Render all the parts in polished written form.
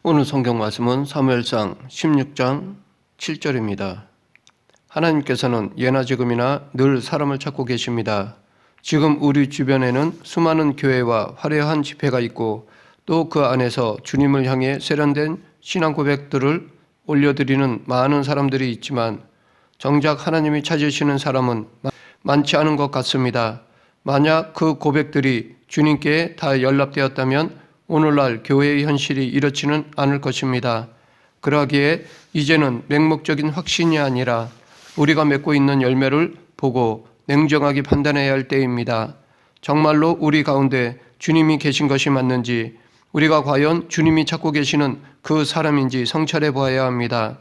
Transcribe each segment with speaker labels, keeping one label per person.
Speaker 1: 오늘 성경 말씀은 사무엘상 16장 7절입니다. 하나님께서는 예나 지금이나 늘 사람을 찾고 계십니다. 지금 우리 주변에는 수많은 교회와 화려한 집회가 있고 또 그 안에서 주님을 향해 세련된 신앙 고백들을 올려드리는 많은 사람들이 있지만 정작 하나님이 찾으시는 사람은 많지 않은 것 같습니다. 만약 그 고백들이 주님께 다 연락되었다면 오늘날 교회의 현실이 이렇지는 않을 것입니다. 그러기에 이제는 맹목적인 확신이 아니라 우리가 맺고 있는 열매를 보고 냉정하게 판단해야 할 때입니다. 정말로 우리 가운데 주님이 계신 것이 맞는지, 우리가 과연 주님이 찾고 계시는 그 사람인지 성찰해 보아야 합니다.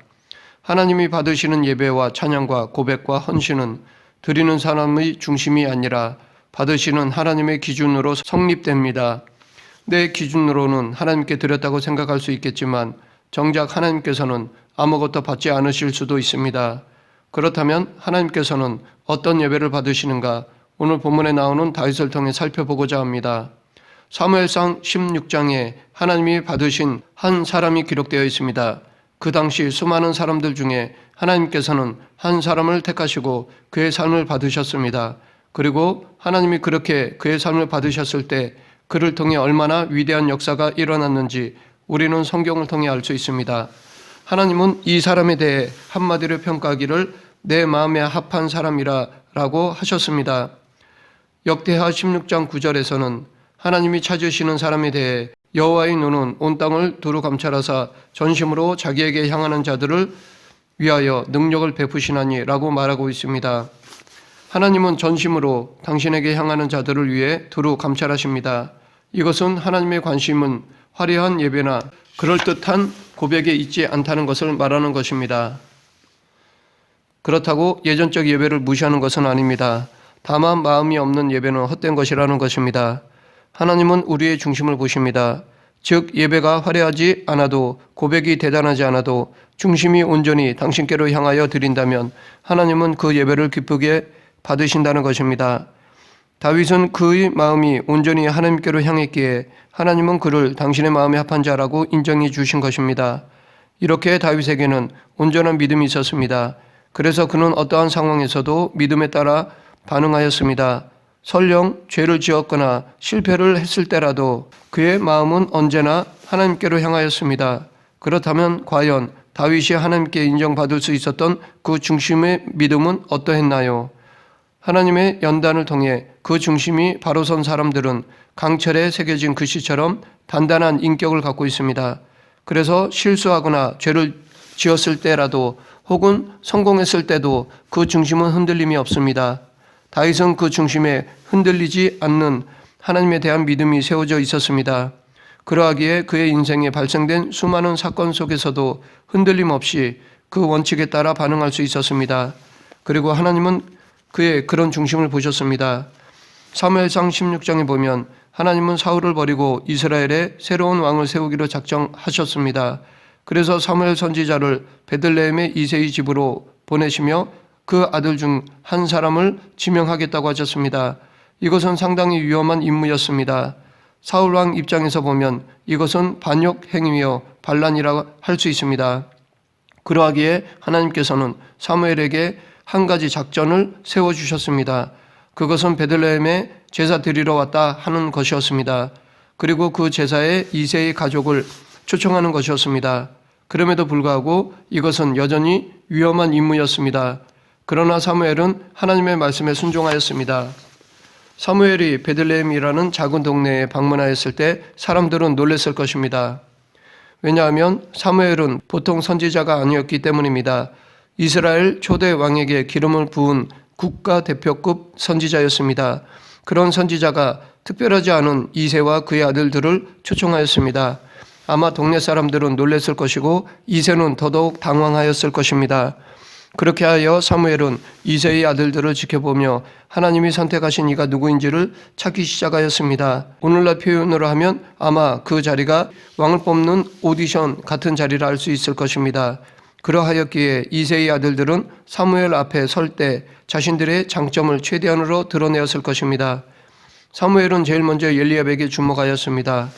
Speaker 1: 하나님이 받으시는 예배와 찬양과 고백과 헌신은 드리는 사람의 중심이 아니라 받으시는 하나님의 기준으로 성립됩니다. 내 기준으로는 하나님께 드렸다고 생각할 수 있겠지만 정작 하나님께서는 아무것도 받지 않으실 수도 있습니다. 그렇다면 하나님께서는 어떤 예배를 받으시는가 오늘 본문에 나오는 다윗을 통해 살펴보고자 합니다. 사무엘상 16장에 하나님이 받으신 한 사람이 기록되어 있습니다. 그 당시 수많은 사람들 중에 하나님께서는 한 사람을 택하시고 그의 삶을 받으셨습니다. 그리고 하나님이 그렇게 그의 삶을 받으셨을 때 그를 통해 얼마나 위대한 역사가 일어났는지 우리는 성경을 통해 알 수 있습니다. 하나님은 이 사람에 대해 한마디로 평가하기를 내 마음에 합한 사람이라고 하셨습니다. 역대하 16장 9절에서는 하나님이 찾으시는 사람에 대해 여호와의 눈은 온 땅을 두루 감찰하사 전심으로 자기에게 향하는 자들을 위하여 능력을 베푸시나니 라고 말하고 있습니다. 하나님은 전심으로 당신에게 향하는 자들을 위해 두루 감찰하십니다. 이것은 하나님의 관심은 화려한 예배나 그럴듯한 고백에 있지 않다는 것을 말하는 것입니다. 그렇다고 예전적 예배를 무시하는 것은 아닙니다. 다만 마음이 없는 예배는 헛된 것이라는 것입니다. 하나님은 우리의 중심을 보십니다. 즉 예배가 화려하지 않아도 고백이 대단하지 않아도 중심이 온전히 당신께로 향하여 드린다면 하나님은 그 예배를 기쁘게 받으신다는 것입니다. 다윗은 그의 마음이 온전히 하나님께로 향했기에 하나님은 그를 당신의 마음에 합한 자라고 인정해 주신 것입니다. 이렇게 다윗에게는 온전한 믿음이 있었습니다. 그래서 그는 어떠한 상황에서도 믿음에 따라 반응하였습니다. 설령 죄를 지었거나 실패를 했을 때라도 그의 마음은 언제나 하나님께로 향하였습니다. 그렇다면 과연 다윗이 하나님께 인정받을 수 있었던 그 중심의 믿음은 어떠했나요? 하나님의 연단을 통해 그 중심이 바로 선 사람들은 강철에 새겨진 글씨처럼 단단한 인격을 갖고 있습니다. 그래서 실수하거나 죄를 지었을 때라도 혹은 성공했을 때도 그 중심은 흔들림이 없습니다. 다윗은 그 중심에 흔들리지 않는 하나님에 대한 믿음이 세워져 있었습니다. 그러하기에 그의 인생에 발생된 수많은 사건 속에서도 흔들림 없이 그 원칙에 따라 반응할 수 있었습니다. 그리고 하나님은 그의 그런 중심을 보셨습니다. 사무엘상 16장에 보면 하나님은 사울을 버리고 이스라엘에 새로운 왕을 세우기로 작정하셨습니다. 그래서 사무엘 선지자를 베들레헴의 이새의 집으로 보내시며 그 아들 중 한 사람을 지명하겠다고 하셨습니다. 이것은 상당히 위험한 임무였습니다. 사울 왕 입장에서 보면 이것은 반역 행위여 반란이라 할 수 있습니다. 그러하기에 하나님께서는 사무엘에게 한 가지 작전을 세워주셨습니다. 그것은 베들레헴에 제사 드리러 왔다 하는 것이었습니다. 그리고 그 제사에 이새의 가족을 초청하는 것이었습니다. 그럼에도 불구하고 이것은 여전히 위험한 임무였습니다. 그러나 사무엘은 하나님의 말씀에 순종하였습니다. 사무엘이 베들레헴이라는 작은 동네에 방문하였을 때 사람들은 놀랐을 것입니다. 왜냐하면 사무엘은 보통 선지자가 아니었기 때문입니다. 이스라엘 초대 왕에게 기름을 부은 국가대표급 선지자였습니다. 그런 선지자가 특별하지 않은 이새와 그의 아들들을 초청하였습니다. 아마 동네 사람들은 놀랐을 것이고 이새는 더더욱 당황하였을 것입니다. 그렇게 하여 사무엘은 이새의 아들들을 지켜보며 하나님이 선택하신 이가 누구인지를 찾기 시작하였습니다. 오늘날 표현으로 하면 아마 그 자리가 왕을 뽑는 오디션 같은 자리라 할 수 있을 것입니다. 그러하였기에 이새의 아들들은 사무엘 앞에 설 때 자신들의 장점을 최대한으로 드러내었을 것입니다. 사무엘은 제일 먼저 엘리압에게 주목하였습니다.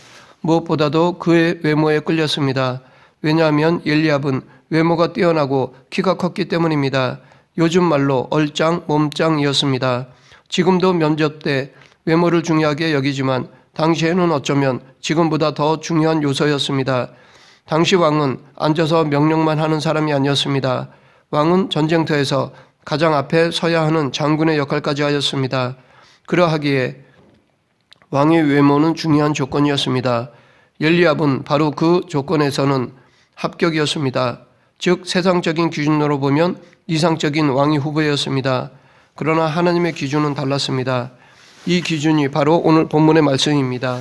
Speaker 1: 무엇보다도 그의 외모에 끌렸습니다. 왜냐하면 엘리압은 외모가 뛰어나고 키가 컸기 때문입니다. 요즘 말로 얼짱, 몸짱이었습니다. 지금도 면접 때 외모를 중요하게 여기지만 당시에는 어쩌면 지금보다 더 중요한 요소였습니다. 당시 왕은 앉아서 명령만 하는 사람이 아니었습니다. 왕은 전쟁터에서 가장 앞에 서야 하는 장군의 역할까지 하였습니다. 그러하기에 왕의 외모는 중요한 조건이었습니다. 엘리압은 바로 그 조건에서는 합격이었습니다. 즉 세상적인 기준으로 보면 이상적인 왕위 후보였습니다. 그러나 하나님의 기준은 달랐습니다. 이 기준이 바로 오늘 본문의 말씀입니다.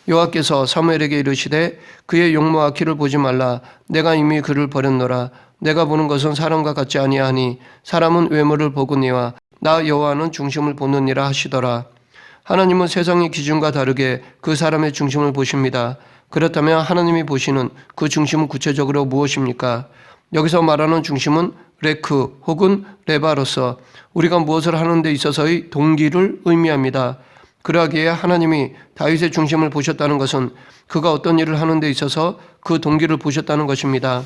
Speaker 1: 여호와께서 사무엘에게 이르시되 그의 용모와 키를 보지 말라. 내가 이미 그를 버렸노라. 내가 보는 것은 사람과 같지 아니하니 사람은 외모를 보거니와 나 여호와는 중심을 보느니라 하시더라. 하나님은 세상의 기준과 다르게 그 사람의 중심을 보십니다. 그렇다면 하나님이 보시는 그 중심은 구체적으로 무엇입니까? 여기서 말하는 중심은 레크 혹은 레바로서 우리가 무엇을 하는 데 있어서의 동기를 의미합니다. 그러하기에 하나님이 다윗의 중심을 보셨다는 것은 그가 어떤 일을 하는 데 있어서 그 동기를 보셨다는 것입니다.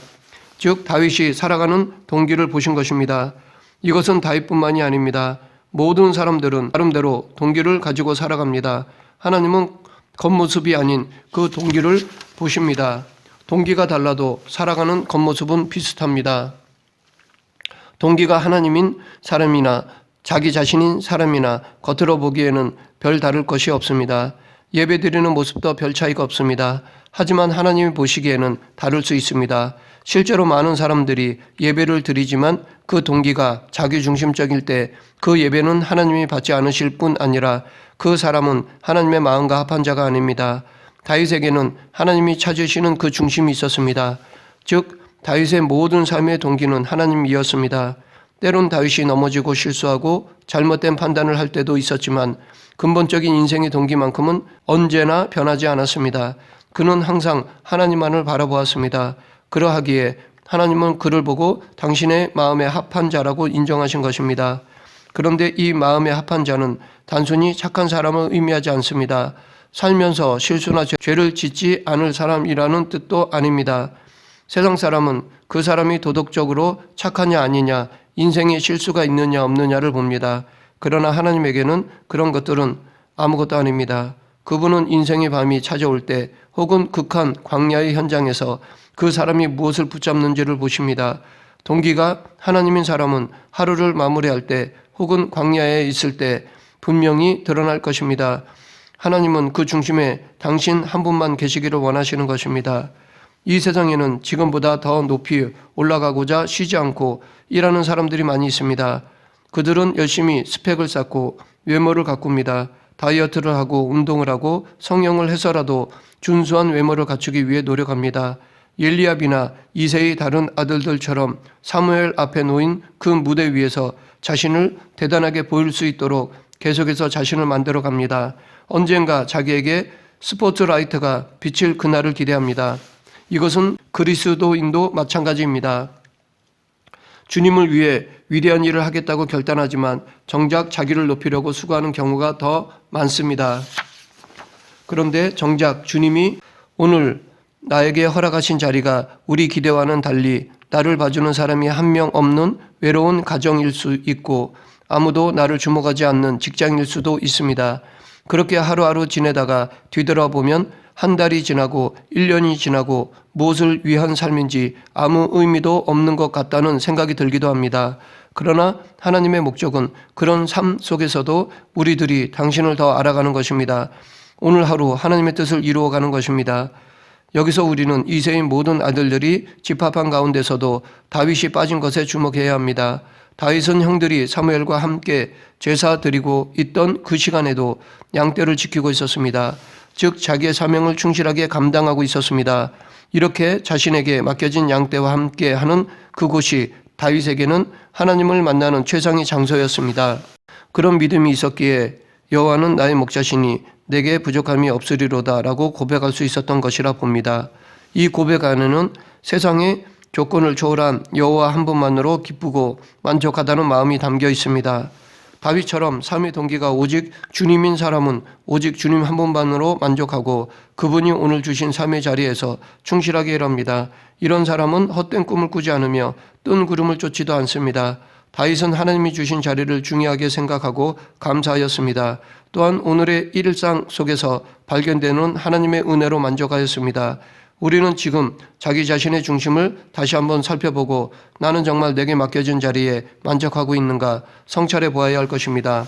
Speaker 1: 즉 다윗이 살아가는 동기를 보신 것입니다. 이것은 다윗뿐만이 아닙니다. 모든 사람들은 나름대로 동기를 가지고 살아갑니다. 하나님은 겉모습이 아닌 그 동기를 보십니다. 동기가 달라도 살아가는 겉모습은 비슷합니다. 동기가 하나님인 사람이나 자기 자신인 사람이나 겉으로 보기에는 별 다를 것이 없습니다. 예배드리는 모습도 별 차이가 없습니다. 하지만 하나님이 보시기에는 다를 수 있습니다. 실제로 많은 사람들이 예배를 드리지만 그 동기가 자기중심적일 때 그 예배는 하나님이 받지 않으실 뿐 아니라 그 사람은 하나님의 마음과 합한 자가 아닙니다. 다윗에게는 하나님이 찾으시는 그 중심이 있었습니다. 즉 다윗의 모든 삶의 동기는 하나님이었습니다. 때론 다윗이 넘어지고 실수하고 잘못된 판단을 할 때도 있었지만 근본적인 인생의 동기만큼은 언제나 변하지 않았습니다. 그는 항상 하나님만을 바라보았습니다. 그러하기에 하나님은 그를 보고 당신의 마음에 합한 자라고 인정하신 것입니다. 그런데 이 마음에 합한 자는 단순히 착한 사람을 의미하지 않습니다. 살면서 실수나 죄를 짓지 않을 사람이라는 뜻도 아닙니다. 세상 사람은 그 사람이 도덕적으로 착하냐 아니냐, 인생에 실수가 있느냐 없느냐를 봅니다. 그러나 하나님에게는 그런 것들은 아무것도 아닙니다. 그분은 인생의 밤이 찾아올 때 혹은 극한 광야의 현장에서 그 사람이 무엇을 붙잡는지를 보십니다. 동기가 하나님인 사람은 하루를 마무리할 때 혹은 광야에 있을 때 분명히 드러날 것입니다. 하나님은 그 중심에 당신 한 분만 계시기를 원하시는 것입니다. 이 세상에는 지금보다 더 높이 올라가고자 쉬지 않고 일하는 사람들이 많이 있습니다. 그들은 열심히 스펙을 쌓고 외모를 가꿉니다. 다이어트를 하고 운동을 하고 성형을 해서라도 준수한 외모를 갖추기 위해 노력합니다. 엘리압이나 이새의 다른 아들들처럼 사무엘 앞에 놓인 그 무대 위에서 자신을 대단하게 보일 수 있도록 계속해서 자신을 만들어 갑니다. 언젠가 자기에게 스포트라이트가 비칠 그날을 기대합니다. 이것은 그리스도인도 마찬가지입니다. 주님을 위해 위대한 일을 하겠다고 결단하지만 정작 자기를 높이려고 수고하는 경우가 더 많습니다. 그런데 정작 주님이 오늘 나에게 허락하신 자리가 우리 기대와는 달리 나를 봐주는 사람이 한 명 없는 외로운 가정일 수 있고 아무도 나를 주목하지 않는 직장일 수도 있습니다. 그렇게 하루하루 지내다가 뒤돌아보면 한 달이 지나고 1년이 지나고 무엇을 위한 삶인지 아무 의미도 없는 것 같다는 생각이 들기도 합니다. 그러나 하나님의 목적은 그런 삶 속에서도 우리들이 당신을 더 알아가는 것입니다. 오늘 하루 하나님의 뜻을 이루어가는 것입니다. 여기서 우리는 이새의 모든 아들들이 집합한 가운데서도 다윗이 빠진 것에 주목해야 합니다. 다윗은 형들이 사무엘과 함께 제사 드리고 있던 그 시간에도 양떼를 지키고 있었습니다. 즉 자기의 사명을 충실하게 감당하고 있었습니다. 이렇게 자신에게 맡겨진 양떼와 함께 하는 그곳이 다윗에게는 하나님을 만나는 최상의 장소였습니다. 그런 믿음이 있었기에 여호와는 나의 목자시니 내게 부족함이 없으리로다 라고 고백할 수 있었던 것이라 봅니다. 이 고백 안에는 세상의 조건을 초월한 여호와 한 분만으로 기쁘고 만족하다는 마음이 담겨 있습니다. 다윗처럼 삶의 동기가 오직 주님인 사람은 오직 주님 한 분만으로 만족하고 그분이 오늘 주신 삶의 자리에서 충실하게 일합니다. 이런 사람은 헛된 꿈을 꾸지 않으며 뜬 구름을 쫓지도 않습니다. 다윗은 하나님이 주신 자리를 중요하게 생각하고 감사하였습니다. 또한 오늘의 일상 속에서 발견되는 하나님의 은혜로 만족하였습니다. 우리는 지금 자기 자신의 중심을 다시 한번 살펴보고 나는 정말 내게 맡겨진 자리에 만족하고 있는가 성찰해 보아야 할 것입니다.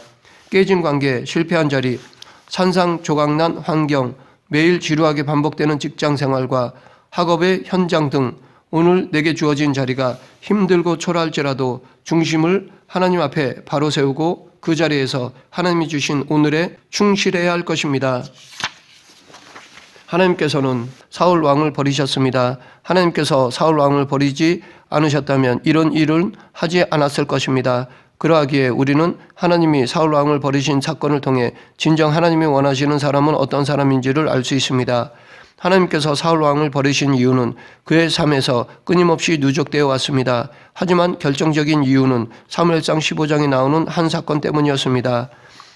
Speaker 1: 깨진 관계, 실패한 자리, 산상조각난 환경, 매일 지루하게 반복되는 직장 생활과 학업의 현장 등 오늘 내게 주어진 자리가 힘들고 초라할지라도 중심을 하나님 앞에 바로 세우고 그 자리에서 하나님이 주신 오늘에 충실해야 할 것입니다. 하나님께서는 사울 왕을 버리셨습니다. 하나님께서 사울 왕을 버리지 않으셨다면 이런 일은 하지 않았을 것입니다. 그러하기에 우리는 하나님이 사울 왕을 버리신 사건을 통해 진정 하나님이 원하시는 사람은 어떤 사람인지를 알 수 있습니다. 하나님께서 사울 왕을 버리신 이유는 그의 삶에서 끊임없이 누적되어 왔습니다. 하지만 결정적인 이유는 사무엘상 15장에 나오는 한 사건 때문이었습니다.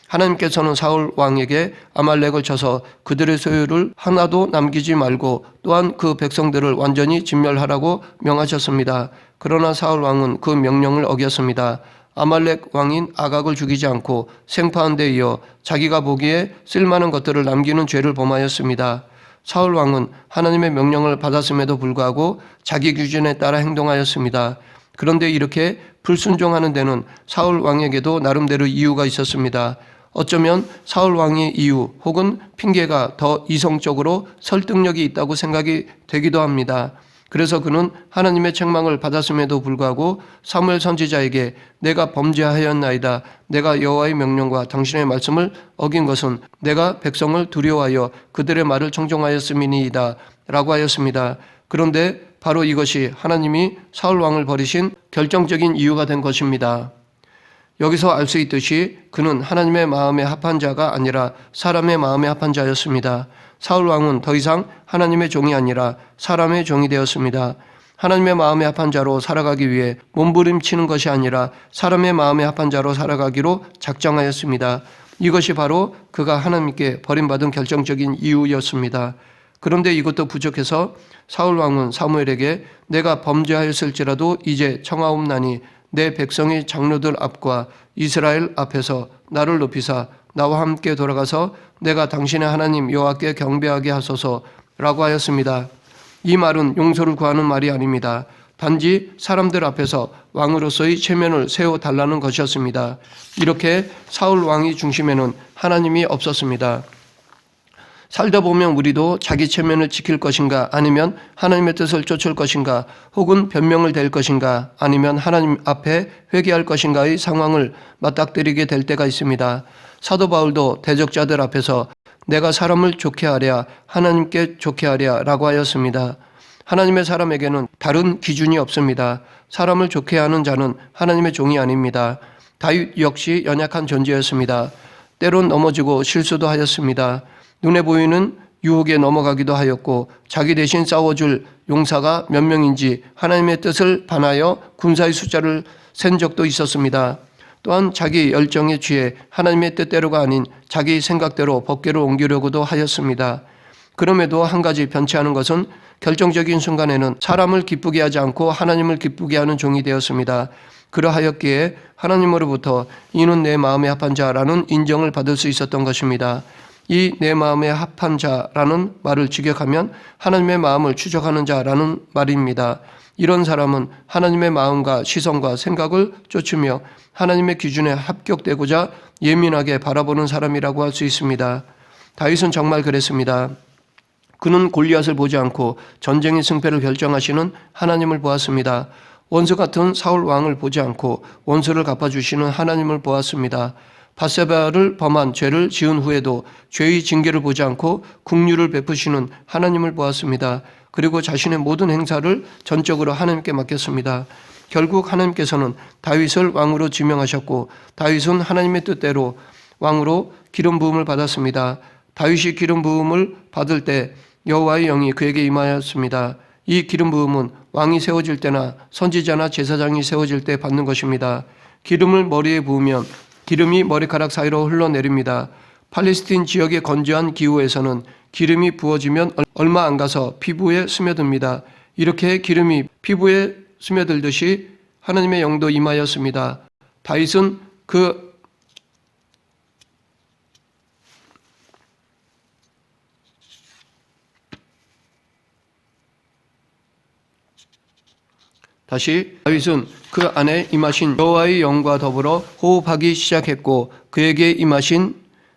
Speaker 1: 하나님께서는 사울 왕에게 아말렉을 쳐서 그들의 소유를 하나도 남기지 말고 또한 그 백성들을 완전히 진멸하라고 명하셨습니다. 그러나 사울 왕은 그 명령을 어겼습니다. 아말렉 왕인 아각을 죽이지 않고 생파한 데 이어 자기가 보기에 쓸만한 것들을 남기는 죄를 범하였습니다. 사울 왕은 하나님의 명령을 받았음에도 불구하고 자기 기준에 따라 행동하였습니다. 그런데 이렇게 불순종하는 데는 사울 왕에게도 나름대로 이유가 있었습니다. 어쩌면 사울 왕의 이유 혹은 핑계가 더 이성적으로 설득력이 있다고 생각이 되기도 합니다. 그래서 그는 하나님의 책망을 받았음에도 불구하고 사무엘 선지자에게 내가 범죄하였나이다. 내가 여호와의 명령과 당신의 말씀을 어긴 것은 내가 백성을 두려워하여 그들의 말을 청종하였음이니이다 라고 하였습니다. 그런데 바로 이것이 하나님이 사울 왕을 버리신 결정적인 이유가 된 것입니다. 여기서 알 수 있듯이 그는 하나님의 마음에 합한 자가 아니라 사람의 마음에 합한 자였습니다. 사울 왕은 더 이상 하나님의 종이 아니라 사람의 종이 되었습니다. 하나님의 마음에 합한 자로 살아가기 위해 몸부림치는 것이 아니라 사람의 마음에 합한 자로 살아가기로 작정하였습니다. 이것이 바로 그가 하나님께 버림받은 결정적인 이유였습니다. 그런데 이것도 부족해서 사울 왕은 사무엘에게 내가 범죄하였을지라도 이제 청하옵나니 내 백성의 장로들 앞과 이스라엘 앞에서 나를 높이사 나와 함께 돌아가서 내가 당신의 하나님 여호와께 경배하게 하소서라고 하였습니다. 이 말은 용서를 구하는 말이 아닙니다. 단지 사람들 앞에서 왕으로서의 체면을 세워달라는 것이었습니다. 이렇게 사울 왕의 중심에는 하나님이 없었습니다. 살다 보면 우리도 자기 체면을 지킬 것인가 아니면 하나님의 뜻을 쫓을 것인가 혹은 변명을 댈 것인가 아니면 하나님 앞에 회개할 것인가의 상황을 맞닥뜨리게 될 때가 있습니다. 사도 바울도 대적자들 앞에서 내가 사람을 좋게 하랴 하나님께 좋게 하랴 라고 하였습니다. 하나님의 사람에게는 다른 기준이 없습니다. 사람을 좋게 하는 자는 하나님의 종이 아닙니다. 다윗 역시 연약한 존재였습니다. 때론 넘어지고 실수도 하였습니다. 눈에 보이는 유혹에 넘어가기도 하였고 자기 대신 싸워줄 용사가 몇 명인지 하나님의 뜻을 반하여 군사의 숫자를 센 적도 있었습니다. 또한 자기 열정에 취해 하나님의 뜻대로가 아닌 자기 생각대로 법궤를 옮기려고도 하였습니다. 그럼에도 한 가지 변치 않은 것은 결정적인 순간에는 사람을 기쁘게 하지 않고 하나님을 기쁘게 하는 종이 되었습니다. 그러하였기에 하나님으로부터 이는 내 마음에 합한 자라는 인정을 받을 수 있었던 것입니다. 이 내 마음에 합한 자라는 말을 직역하면 하나님의 마음을 추적하는 자라는 말입니다. 이런 사람은 하나님의 마음과 시선과 생각을 쫓으며 하나님의 기준에 합격되고자 예민하게 바라보는 사람이라고 할 수 있습니다. 다윗은 정말 그랬습니다. 그는 골리앗을 보지 않고 전쟁의 승패를 결정하시는 하나님을 보았습니다. 원수 같은 사울 왕을 보지 않고 원수를 갚아주시는 하나님을 보았습니다. 밧세바를 범한 죄를 지은 후에도 죄의 징계를 보지 않고 긍휼을 베푸시는 하나님을 보았습니다. 그리고 자신의 모든 행사를 전적으로 하나님께 맡겼습니다. 결국 하나님께서는 다윗을 왕으로 지명하셨고 다윗은 하나님의 뜻대로 왕으로 기름 부음을 받았습니다. 다윗이 기름 부음을 받을 때 여호와의 영이 그에게 임하였습니다. 이 기름 부음은 왕이 세워질 때나 선지자나 제사장이 세워질 때 받는 것입니다. 기름을 머리에 부으면 기름이 머리카락 사이로 흘러내립니다. 팔레스틴 지역의 건조한 기후에서는 기름이 부어지면 얼마 안 가서 피부에 스며듭니다. 이렇게 기름이 피부에 스며들듯이 하나님의 영도 임하였습니다. 다윗은 그 안에 임하신 여호와의 영과 더불어 호흡하기 시작했고 그에게 임하신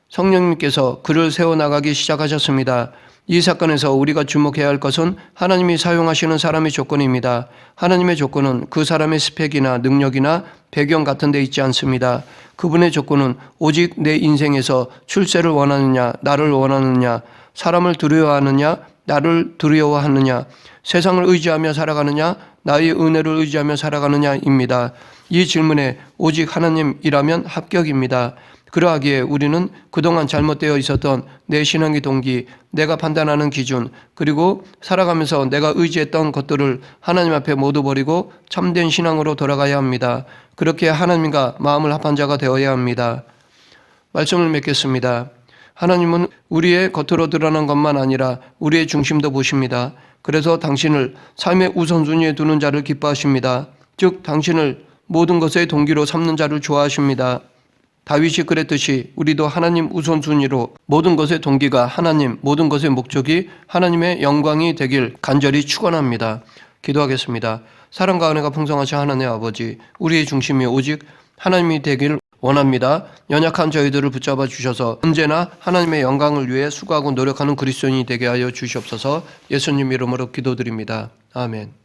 Speaker 1: 성령님께서 그를 세워나가기 시작하셨습니다. 이 사건에서 우리가 주목해야 할 것은 하나님이 사용하시는 사람의 조건입니다. 하나님의 조건은 그 사람의 스펙이나 능력이나 배경 같은 데 있지 않습니다. 그분의 조건은 오직 내 인생에서 출세를 원하느냐, 나를 원하느냐, 사람을 두려워하느냐, 나를 두려워하느냐, 세상을 의지하며 살아가느냐, 나의 은혜를 의지하며 살아가느냐입니다. 이 질문에 오직 하나님이라면 합격입니다. 그러하기에 우리는 그동안 잘못되어 있었던 내 신앙의 동기, 내가 판단하는 기준, 그리고 살아가면서 내가 의지했던 것들을 하나님 앞에 모두 버리고 참된 신앙으로 돌아가야 합니다. 그렇게 하나님과 마음을 합한 자가 되어야 합니다. 말씀을 맺겠습니다. 하나님은 우리의 겉으로 드러난 것만 아니라 우리의 중심도 보십니다. 그래서 당신을 삶의 우선순위에 두는 자를 기뻐하십니다. 즉 당신을 모든 것의 동기로 삼는 자를 좋아하십니다. 다윗이 그랬듯이 우리도 하나님 우선순위로 모든 것의 동기가 하나님, 모든 것의 목적이 하나님의 영광이 되길 간절히 축원합니다. 기도하겠습니다. 사랑과 은혜가 풍성하신 하나님 아버지, 우리의 중심이 오직 하나님이 되길 원합니다. 연약한 저희들을 붙잡아 주셔서 언제나 하나님의 영광을 위해 수고하고 노력하는 그리스도인이 되게 하여 주시옵소서. 예수님 이름으로 기도드립니다. 아멘.